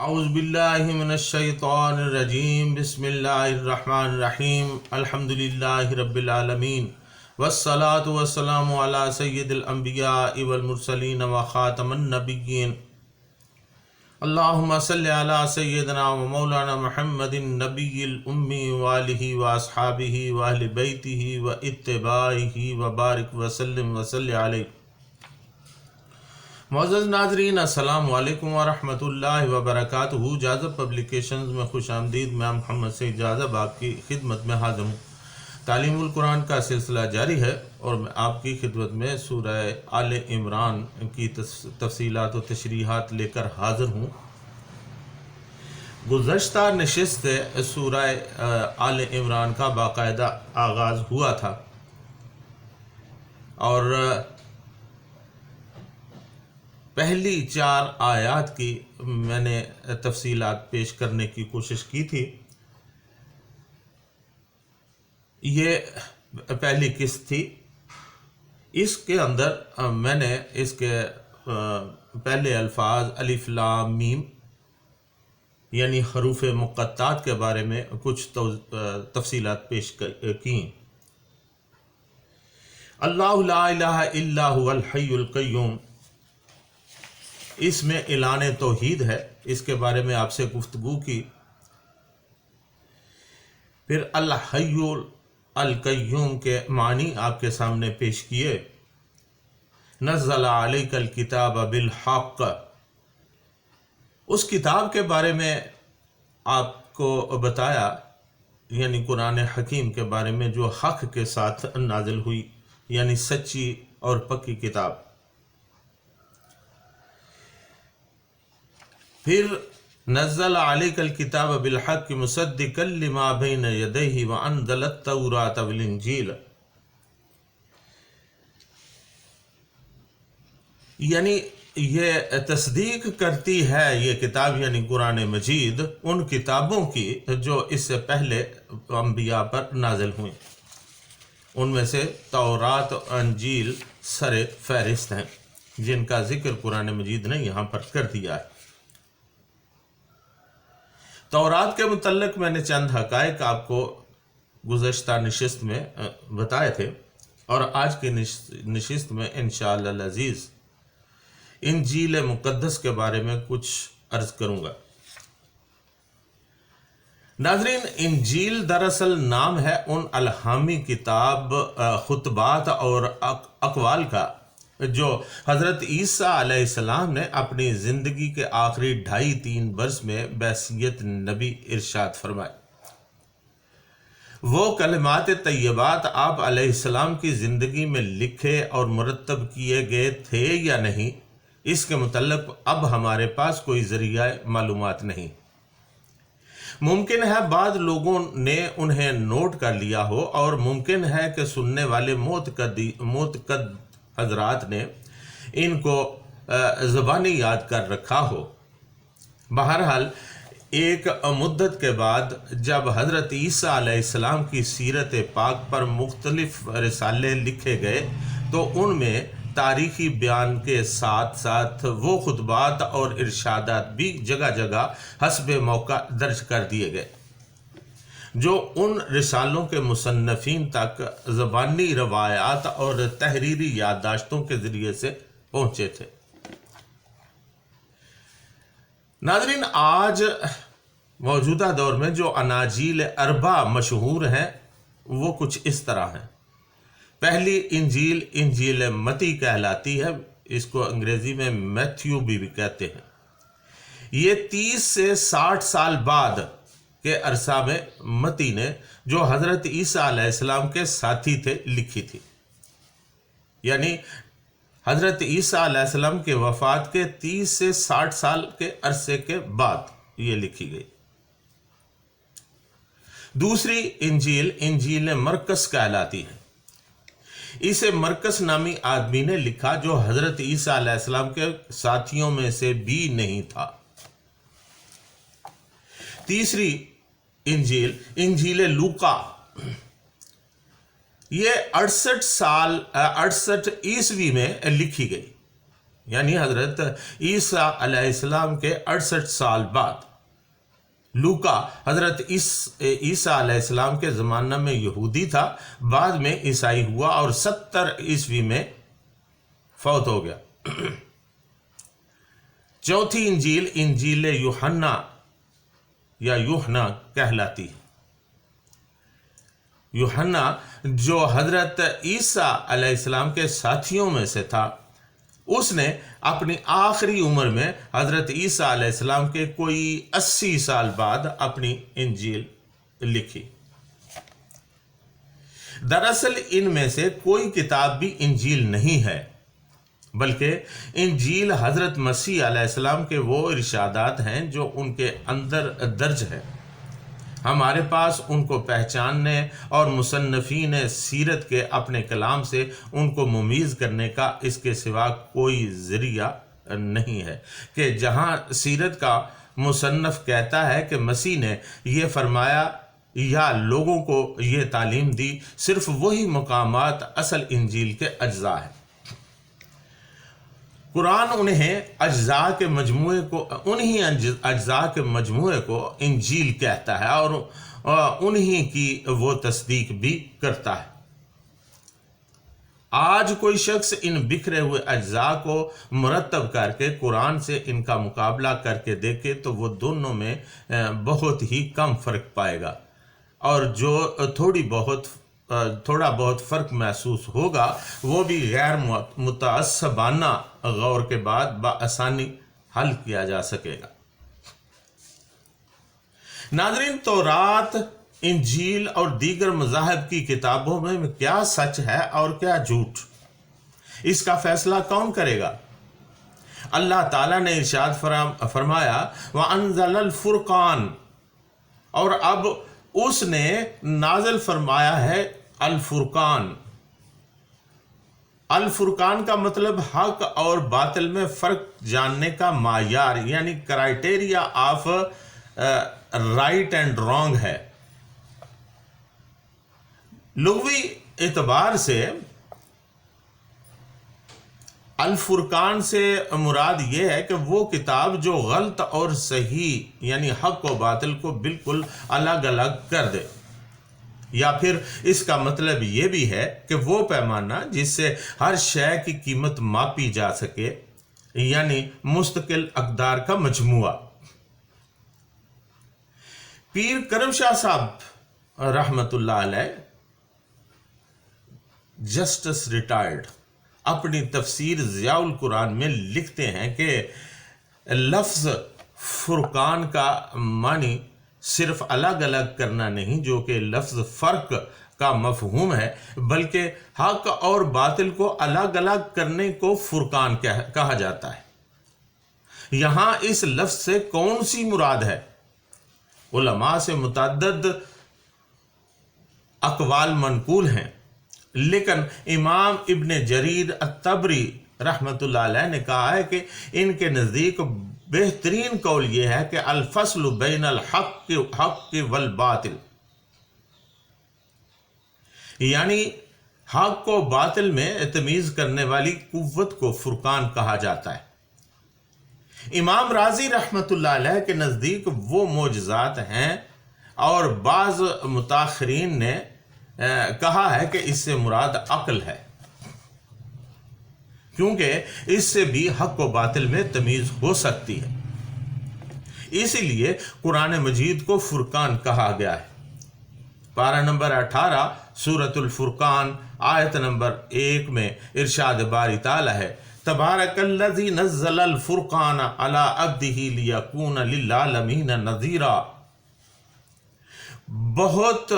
اعوذ باللہ من الشیطان الرجیم بسم اللہ الرحمن الرحیم الحمد للہ رب العالمین والصلاة والسلام علی سید الانبیاء والمرسلین وخاتم النبیین اللہم صلی علی سیدنا و مولانا محمد النبی الامی وآلہ واصحابہ واہل بیتہ واتباعہ وبارک وسلم وصلی علیہ۔ معزز ناظرین، السلام علیکم ورحمۃ اللہ وبرکاتہ۔ جاذب پبلیکیشنز میں خوش آمدید۔ میں محمد سعید جاذب آپ کی خدمت میں حاضر ہوں۔ تعلیم القرآن کا سلسلہ جاری ہے اور میں آپ کی خدمت میں سورہ آل عمران کی تفصیلات و تشریحات لے کر حاضر ہوں۔ گزشتہ نشست سورہ آل عمران کا باقاعدہ آغاز ہوا تھا اور پہلی 4 آیات کی میں نے تفصیلات پیش کرنے کی کوشش کی تھی۔ یہ پہلی قسط تھی۔ اس کے اندر میں نے اس کے پہلے الفاظ الف لام میم یعنی حروف مقطعات کے بارے میں کچھ تفصیلات پیش کی۔ اللہ لا الہ الا هو الحی القیوم، اس میں اعلان توحید ہے، اس کے بارے میں آپ سے گفتگو کی۔ پھر الحی القیوم کے معنی آپ کے سامنے پیش کیے۔ نزل علیک الکتاب بالحق، اس کتاب کے بارے میں آپ کو بتایا، یعنی قرآن حکیم کے بارے میں جو حق کے ساتھ نازل ہوئی، یعنی سچی اور پکی کتاب۔ پھر نزل علیک الکتاب بالحق مصدقا لما بین یدیہ وانزل التوراۃ والانجیل، یعنی یہ تصدیق کرتی ہے یہ کتاب یعنی قرآن مجید ان کتابوں کی جو اس سے پہلے انبیاء پر نازل ہوئیں۔ ان میں سے تورات و انجیل سر فہرست ہیں جن کا ذکر قرآن مجید نے یہاں پر کر دیا ہے۔ تورات کے متعلق میں نے چند حقائق آپ کو گزشتہ نشست میں بتائے تھے اور آج کی نشست میں انشاءاللہ العزیز انجیل مقدس کے بارے میں کچھ عرض کروں گا۔ ناظرین، انجیل دراصل نام ہے ان الہامی کتاب، خطبات اور اقوال کا جو حضرت عیسیٰ علیہ السلام نے اپنی زندگی کے آخری 2.5-3 برس میں بحیثیت نبی ارشاد فرمائے۔ وہ کلمات طیبات آپ علیہ السلام کی زندگی میں لکھے اور مرتب کیے گئے تھے یا نہیں، اس کے متعلق اب ہمارے پاس کوئی ذریعہ معلومات نہیں۔ ممکن ہے بعض لوگوں نے انہیں نوٹ کر لیا ہو اور ممکن ہے کہ سننے والے معتقد حضرات نے ان کو زبانی یاد کر رکھا ہو۔ بہرحال ایک مدت کے بعد جب حضرت عیسیٰ علیہ السلام کی سیرت پاک پر مختلف رسالے لکھے گئے تو ان میں تاریخی بیان کے ساتھ ساتھ وہ خطبات اور ارشادات بھی جگہ جگہ حسب موقع درج کر دیے گئے جو ان رسالوں کے مصنفین تک زبانی روایات اور تحریری یادداشتوں کے ذریعے سے پہنچے تھے۔ ناظرین، آج موجودہ دور میں جو اناجیل 4 مشہور ہیں وہ کچھ اس طرح ہیں۔ پہلی انجیل انجیل متی کہلاتی ہے، اس کو انگریزی میں میتھیو بھی کہتے ہیں۔ یہ 30 سے 60 سال بعد کے عرصہ میں متی نے جو حضرت عیسیٰ علیہ السلام کے ساتھی تھے لکھی تھی، یعنی حضرت عیسیٰ علیہ السلام کے وفات کے 30 سے 60 سال کے عرصے کے بعد یہ لکھی گئی۔ دوسری انجیل انجیل مرقس کہلاتی ہے۔ اسے مرقس نامی آدمی نے لکھا جو حضرت عیسیٰ علیہ السلام کے ساتھیوں میں سے بھی نہیں تھا۔ تیسری انجیل انجیل لوقا، یہ 68 عیسوی میں لکھی گئی، یعنی حضرت عیسیٰ علیہ السلام کے 68 سال بعد۔ لوکا حضرت عیسیٰ علیہ السلام کے زمانہ میں یہودی تھا، بعد میں عیسائی ہوا اور 70 عیسوی میں فوت ہو گیا۔ چوتھی انجیل انجیل یوحنا یا یوحنا کہلاتی ہے۔ یوحنا جو حضرت عیسیٰ علیہ السلام کے ساتھیوں میں سے تھا، اس نے اپنی آخری عمر میں حضرت عیسیٰ علیہ السلام کے کوئی 80 سال بعد اپنی انجیل لکھی۔ دراصل ان میں سے کوئی کتاب بھی انجیل نہیں ہے، بلکہ انجیل حضرت مسیح علیہ السلام کے وہ ارشادات ہیں جو ان کے اندر درج ہے۔ ہمارے پاس ان کو پہچاننے اور مصنفین سیرت کے اپنے کلام سے ان کو ممیز کرنے کا اس کے سوا کوئی ذریعہ نہیں ہے کہ جہاں سیرت کا مصنف کہتا ہے کہ مسیح نے یہ فرمایا یا لوگوں کو یہ تعلیم دی، صرف وہی مقامات اصل انجیل کے اجزاء ہیں۔ قرآن انہیں اجزاء کے مجموعے کو انجیل کہتا ہے اور انہی کی وہ تصدیق بھی کرتا ہے۔ آج کوئی شخص ان بکھرے ہوئے اجزاء کو مرتب کر کے قرآن سے ان کا مقابلہ کر کے دیکھے تو وہ دونوں میں بہت ہی کم فرق پائے گا، اور جو تھوڑا بہت فرق محسوس ہوگا وہ بھی غیر متعصبانہ غور کے بعد بآسانی حل کیا جا سکے گا۔ ناظرین، تورات، انجیل اور دیگر مذاہب کی کتابوں میں کیا سچ ہے اور کیا جھوٹ، اس کا فیصلہ کون کرے گا؟ اللہ تعالیٰ نے ارشاد فرمایا وَأَنزَلَ الْفُرْقَانَ، اور اب اس نے نازل فرمایا ہے الفرقان۔ الفرقان کا مطلب حق اور باطل میں فرق جاننے کا معیار، یعنی criteria of right and wrong ہے۔ لغوی اعتبار سے الفرقان سے مراد یہ ہے کہ وہ کتاب جو غلط اور صحیح یعنی حق و باطل کو بالکل الگ الگ کر دے، یا پھر اس کا مطلب یہ بھی ہے کہ وہ پیمانہ جس سے ہر شے کی قیمت ماپی جا سکے، یعنی مستقل اقدار کا مجموعہ۔ پیر کرم شاہ صاحب رحمۃ اللہ علیہ، جسٹس ریٹائرڈ، اپنی تفسیر ضیاء القرآن میں لکھتے ہیں کہ لفظ فرقان کا معنی صرف الگ الگ کرنا نہیں جو کہ لفظ فرق کا مفہوم ہے، بلکہ حق اور باطل کو الگ الگ کرنے کو فرقان کہا جاتا ہے۔ یہاں اس لفظ سے کون سی مراد ہے؟ علماء سے متعدد اقوال منقول ہیں، لیکن امام ابن جریر الطبری رحمۃ اللہ علیہ نے کہا ہے کہ ان کے نزدیک بہترین قول یہ ہے کہ الفصل بین الحق والباطل، یعنی حق و باطل میں تمیز کرنے والی قوت کو فرقان کہا جاتا ہے۔ امام راضی رحمۃ اللہ علیہ کے نزدیک وہ معجزات ہیں، اور بعض متاخرین نے کہا ہے کہ اس سے مراد عقل ہے، کیونکہ اس سے بھی حق و باطل میں تمیز ہو سکتی ہے۔ اسی لیے قرآن مجید کو فرقان کہا گیا ہے۔ پارہ نمبر 18 سورۃ الفرقان آیت نمبر 1 میں ارشاد باری تعالیٰ ہے تبارک الذی نزل الفرقان علی عبدہ لیکون للعالمین نذیرا۔ بہت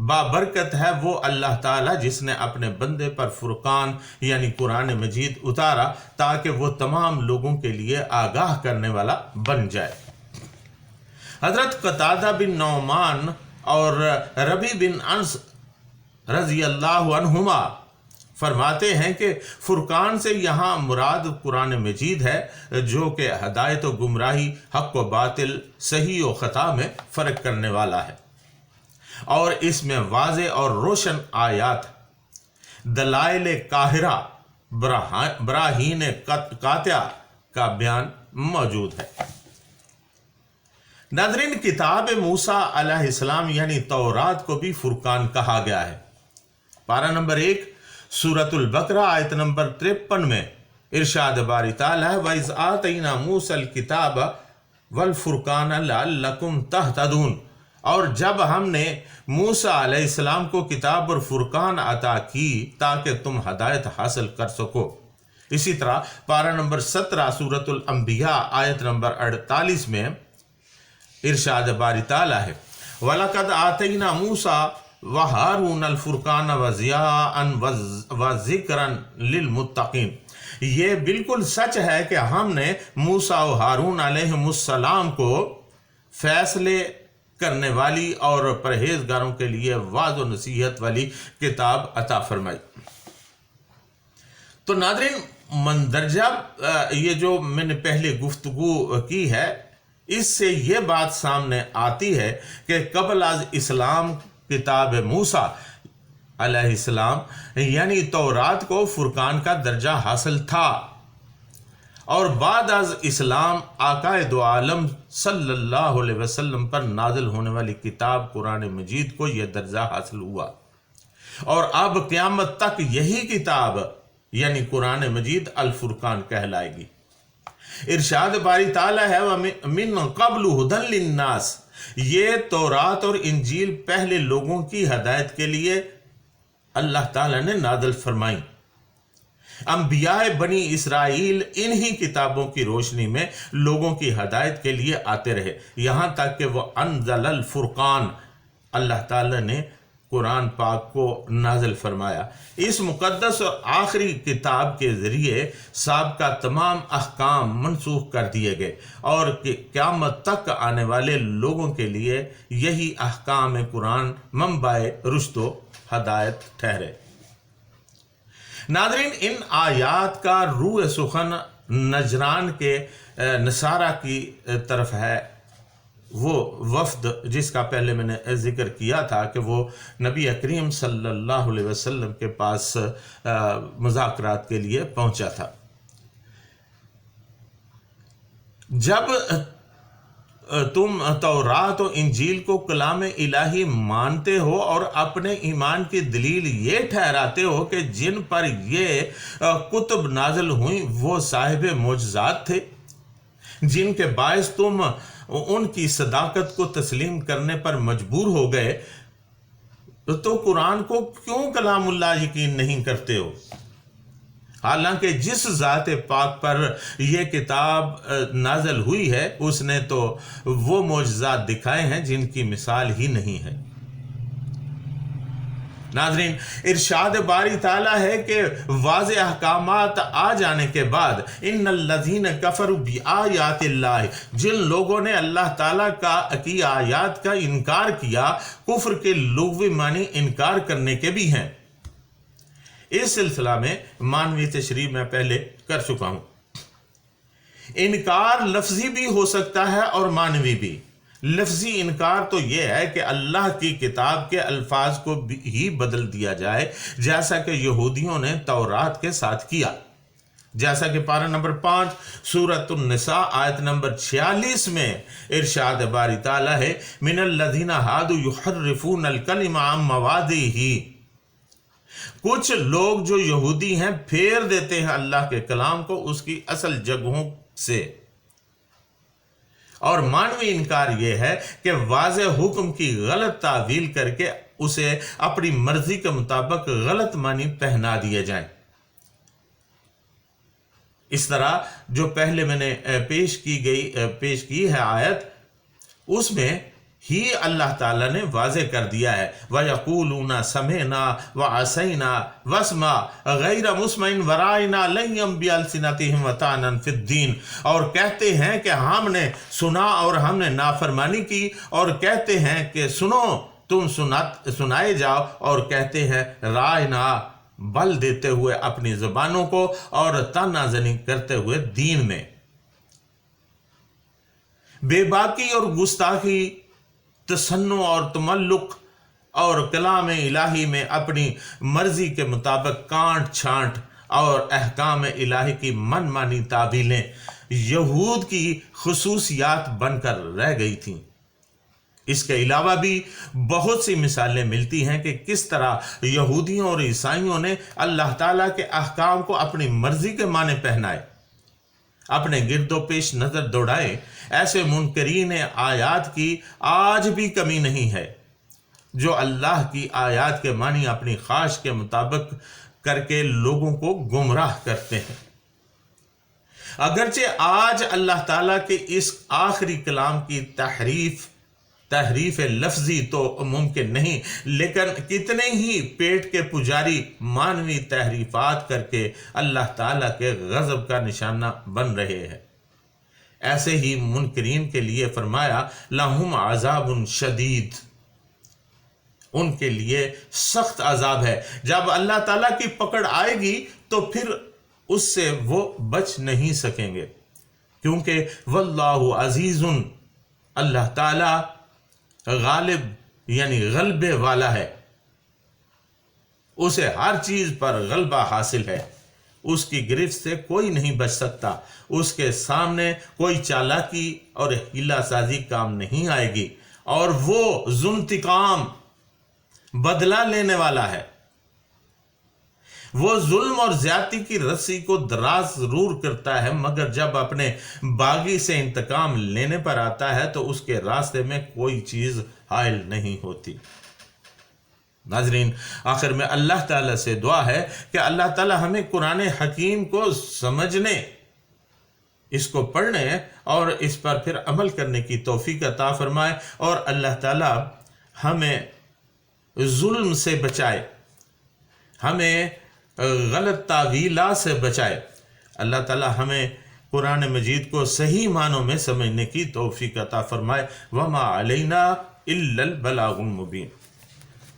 بابرکت ہے وہ اللہ تعالیٰ جس نے اپنے بندے پر فرقان یعنی قرآن مجید اتارا تاکہ وہ تمام لوگوں کے لیے آگاہ کرنے والا بن جائے۔ حضرت قتادہ بن نعمان اور ربی بن انس رضی اللہ عنہما فرماتے ہیں کہ فرقان سے یہاں مراد قرآن مجید ہے جو کہ ہدایت و گمراہی، حق و باطل، صحیح و خطا میں فرق کرنے والا ہے، اور اس میں واضح اور روشن آیات، دلائل قاہرہ براہین قاطعہ کا بیان موجود ہے۔ ناظرین، کتاب موسیٰ علیہ السلام یعنی تورات کو بھی فرقان کہا گیا ہے۔ پارہ نمبر 1 سورۃ البقرہ آیت نمبر 53 میں ارشاد باری تعالیٰ ہے وَإِذْ آتَيْنَا مُوسَى الْكِتَابَ وَالْفُرْقَانَ لَعَلَّكُمْ تَهْتَدُونَ، اور جب ہم نے موسیٰ علیہ السلام کو کتاب اور فرقان عطا کی تاکہ تم ہدایت حاصل کر سکو۔ اسی طرح پارہ نمبر 17 سورۃ الانبیاء آیت نمبر 48 میں ارشاد باری تعالیٰ ہے وَلَقَدْ آتَيْنَا مُوسَى وَهَارُونَ الْفُرْقَانَ وَضِيَاءً وَذِكْرًا لِلْمُتَّقِينَ، یہ بالکل سچ ہے کہ ہم نے موسیٰ و ہارون علیہ السلام کو فیصلے کرنے والی اور پرہیزگاروں کے لیے واعظ و نصیحت والی کتاب عطا فرمائی۔ تو ناظرین، مندرجہ یہ جو میں نے پہلے گفتگو کی ہے، اس سے یہ بات سامنے آتی ہے کہ قبل از اسلام کتاب موسیٰ علیہ السلام یعنی تورات کو فرقان کا درجہ حاصل تھا، اور بعد از اسلام آقا دو عالم صلی اللہ علیہ وسلم پر نازل ہونے والی کتاب قرآن مجید کو یہ درجہ حاصل ہوا، اور اب قیامت تک یہی کتاب یعنی قرآن مجید الفرقان کہلائے گی۔ ارشاد باری تعالیٰ ہے وَمِن قَبْلُ هُدًى لِلنَّاسِ، یہ تورات اور انجیل پہلے لوگوں کی ہدایت کے لیے اللہ تعالیٰ نے نازل فرمائی۔ انبیاء بنی اسرائیل انہی کتابوں کی روشنی میں لوگوں کی ہدایت کے لیے آتے رہے، یہاں تک کہ وہ انزل الفرقان، اللہ تعالیٰ نے قرآن پاک کو نازل فرمایا۔ اس مقدس اور آخری کتاب کے ذریعے سابقہ تمام احکام منسوخ کر دیے گئے، اور قیامت تک آنے والے لوگوں کے لیے یہی احکام قرآن منبع رشد و ہدایت ٹھہرے۔ ناظرین، ان آیات کا روح سخن نجران کے نصارہ کی طرف ہے، وہ وفد جس کا پہلے میں نے ذکر کیا تھا کہ وہ نبی کریم صلی اللہ علیہ وسلم کے پاس مذاکرات کے لیے پہنچا تھا۔ جب تم تورات و انجیل کو کلام الہی مانتے ہو اور اپنے ایمان کی دلیل یہ ٹھہراتے ہو کہ جن پر یہ کتب نازل ہوئیں وہ صاحب معجزات تھے، جن کے باعث تم ان کی صداقت کو تسلیم کرنے پر مجبور ہو گئے، تو قرآن کو کیوں کلام اللہ یقین نہیں کرتے ہو؟ حالانکہ جس ذات پاک پر یہ کتاب نازل ہوئی ہے اس نے تو وہ معجزات دکھائے ہیں جن کی مثال ہی نہیں ہے۔ ناظرین، ارشاد باری تعالیٰ ہے کہ واضح احکامات آ جانے کے بعد ان الذین کفروا بآیات اللہ، جن لوگوں نے اللہ تعالیٰ کی آیات کا انکار کیا، کفر کے لغوی معنی انکار کرنے کے بھی ہیں۔ اس سلسلہ میں معنوی تشریح میں پہلے کر چکا ہوں۔ انکار لفظی بھی ہو سکتا ہے اور معنوی بھی۔ لفظی انکار تو یہ ہے کہ اللہ کی کتاب کے الفاظ کو ہی بدل دیا جائے، جیسا کہ یہودیوں نے تورات کے ساتھ کیا، جیسا کہ پارہ نمبر 5 سورۃ النساء آیت نمبر 46 میں ارشاد باری تعالیٰ ہے من الذین ہادوا یحرفون الکلم عن مواضعہ، کچھ لوگ جو یہودی ہیں پھیر دیتے ہیں اللہ کے کلام کو اس کی اصل جگہوں سے۔ اور معنوی انکار یہ ہے کہ واضح حکم کی غلط تعویل کر کے اسے اپنی مرضی کے مطابق غلط معنی پہنا دیے جائیں۔ اس طرح جو پہلے میں نے پیش کی ہے آیت، اس میں ہی اللہ تعالیٰ نے واضح کر دیا ہے وَيَقُولُونَ سَمِعْنَا وَعَصَيْنَا وَاسْمَعْ غَيْرَ مُسْمَعٍ وَرَائِنَا لَغْيًا بِأَلْسِنَتِهِمْ وَطَعْنًا فِي الدِّينِ، اور کہتے ہیں کہ ہم نے سنا اور ہم نے نافرمانی کی، اور کہتے ہیں کہ سنو تم سنائے جاؤ، اور کہتے ہیں رائنا بل دیتے ہوئے اپنی زبانوں کو اور طعنہ زنی کرتے ہوئے دین میں۔ بے باکی اور گستاخی، تصنع اور تملق اور کلام الہی میں اپنی مرضی کے مطابق کانٹ چھانٹ اور احکام الہی کی من مانی تعویلیں یہود کی خصوصیات بن کر رہ گئی تھیں۔ اس کے علاوہ بھی بہت سی مثالیں ملتی ہیں کہ کس طرح یہودیوں اور عیسائیوں نے اللہ تعالیٰ کے احکام کو اپنی مرضی کے معنی پہنائے، اپنے گرد و پیش نظر دوڑائے۔ ایسے منکرین آیات کی آج بھی کمی نہیں ہے جو اللہ کی آیات کے معنی اپنی خواہش کے مطابق کر کے لوگوں کو گمراہ کرتے ہیں۔ اگرچہ آج اللہ تعالیٰ کے اس آخری کلام کی تحریف لفظی تو ممکن نہیں، لیکن کتنے ہی پیٹ کے پجاری مانوی تحریفات کر کے اللہ تعالیٰ کے غضب کا نشانہ بن رہے ہیں۔ ایسے ہی منکرین کے لیے فرمایا لہم عذاب شدید، ان کے لیے سخت عذاب ہے۔ جب اللہ تعالیٰ کی پکڑ آئے گی تو پھر اس سے وہ بچ نہیں سکیں گے، کیونکہ واللہ عزیز، اللہ تعالیٰ غالب یعنی غلبے والا ہے، اسے ہر چیز پر غلبہ حاصل ہے، اس کی گرفت سے کوئی نہیں بچ سکتا، اس کے سامنے کوئی چالاکی اور ہیلہ سازی کام نہیں آئے گی، اور وہ ذو انتقام بدلہ لینے والا ہے۔ وہ ظلم اور زیادتی کی رسی کو دراز ضرور کرتا ہے، مگر جب اپنے باغی سے انتقام لینے پر آتا ہے تو اس کے راستے میں کوئی چیز حائل نہیں ہوتی۔ ناظرین، آخر میں اللہ تعالیٰ سے دعا ہے کہ اللہ تعالیٰ ہمیں قرآن حکیم کو سمجھنے، اس کو پڑھنے اور اس پر پھر عمل کرنے کی توفیق عطا فرمائے، اور اللہ تعالیٰ ہمیں ظلم سے بچائے، ہمیں غلط تعویلات سے بچائے۔ اللہ تعالیٰ ہمیں قرآن مجید کو صحیح معنوں میں سمجھنے کی توفیق عطا فرمائے۔ وما علینا الا البلاغ المبین۔